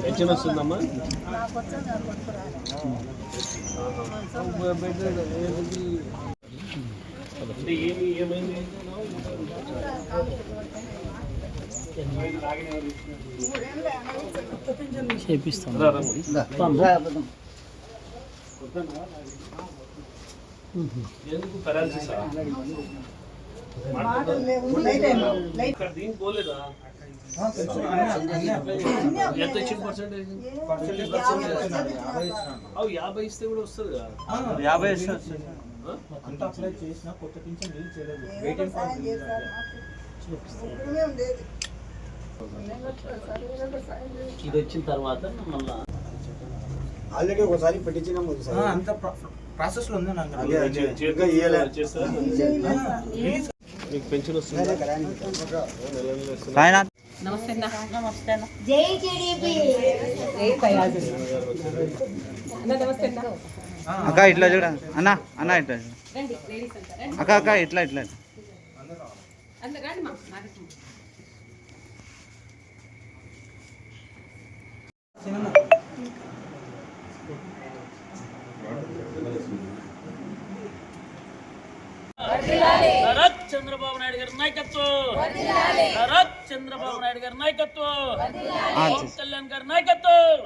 Pension వస్తుందమ్మా? అంటే ఏమైంది? చేపిస్తాను. ఎందుకు పారాలిసిస్? దీనికి పోలేదా? ఎంత ఇచ్చిన పర్సెంటేజ్? 50 ఇస్తే కూడా వస్తుంది కదా? 50 ఇస్తే ఇది వచ్చిన తర్వాత మళ్ళీ ఆల్రెడీ ఒకసారి పెట్టించినాము. అంత ప్రాసెస్ లో ఉంది. మీకు పెన్షన్ వస్తుంది? అక్క ఇట్లా చూడ అన్న అన్న ఇట్లా అక్క అక్క ఇట్లా ఇట్లా చంద్రబాబు నాయుడు గారి నాయకత్వం, చంద్రబాబు నాయుడు గారి నాయకత్వం, పవన్ కళ్యాణ్ గారి నాయకత్వం,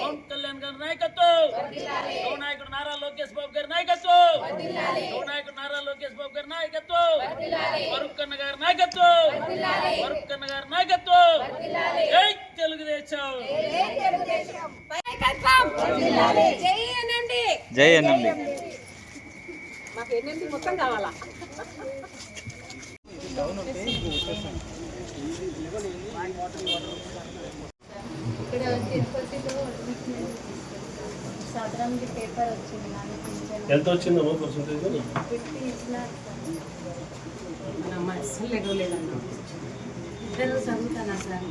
పవన్ కళ్యాణ్ గారి నాయకత్వం, యువనాయకుడు నారా లోకేష్ బాబు గారి నాయకత్వం, యువనాయకుడు నారా లోకేష్ బాబు గారి నాయకత్వం, ఫరూక్ అన్న గారి నాయకత్వం, ఫరూక్ అన్న గారి నాయకత్వం. జై తెలుగుదేశం. జై అనండి. మాకు ఎన్ఎండి మొత్తం కావాలా? ఇక్కడ తిరుపతిలో సదరంకి పేపర్ వచ్చింది. ఎంత వచ్చిందమ్మా పర్సెంటేజ్? చదువుతానా సార్?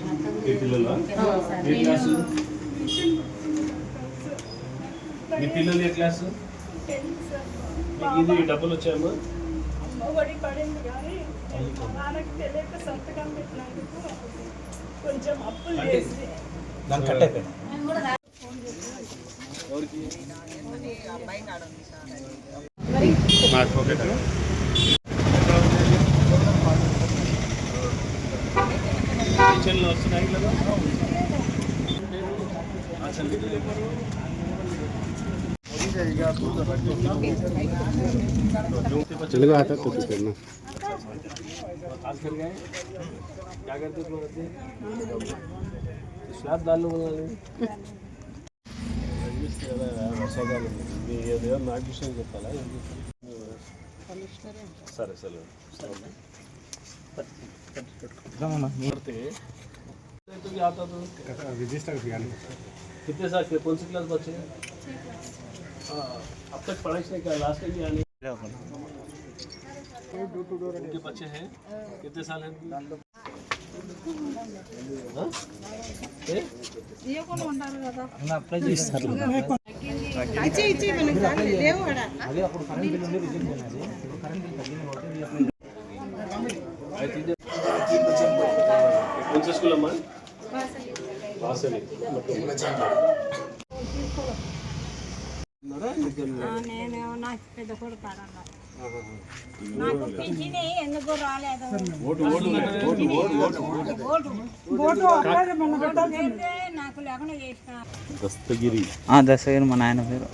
మీ పిల్లలు ఏ క్లాసు? ఇది డబ్బులు వచ్చాయమ్మా? అమ్మఒడి పడింది కానీ నాన్నకి తెలియక సంతకం పెట్టినందుకు కొంచెం అప్పులు చేసి దాన్ని కట్ అయిపోయింది. పింఛన్లు వస్తున్నాయి కదా? चलेगा आता तो कुछ करना खास कर गए क्या करते थे? స్లాబ్ దానిలో వర్షాకాలం నాకు విషయం చెప్పాలా? సరే సరే आता तो रजिस्टर कितने साल के? कौन सी क्लास बच्चे हैं? अब तक पढ़ाई नहीं किया? लास्ट में आने उनके बच्चे हैं? कितने साल हैं? कौन सा स्कूल अम्मा? నేను నాకు పెద్ద కొడుకు నాకు పింఛన్ ఎందుకు రాలేదు? నాకు లేకుండా చేసిన దస్తగిరి మా నాయన పేరు.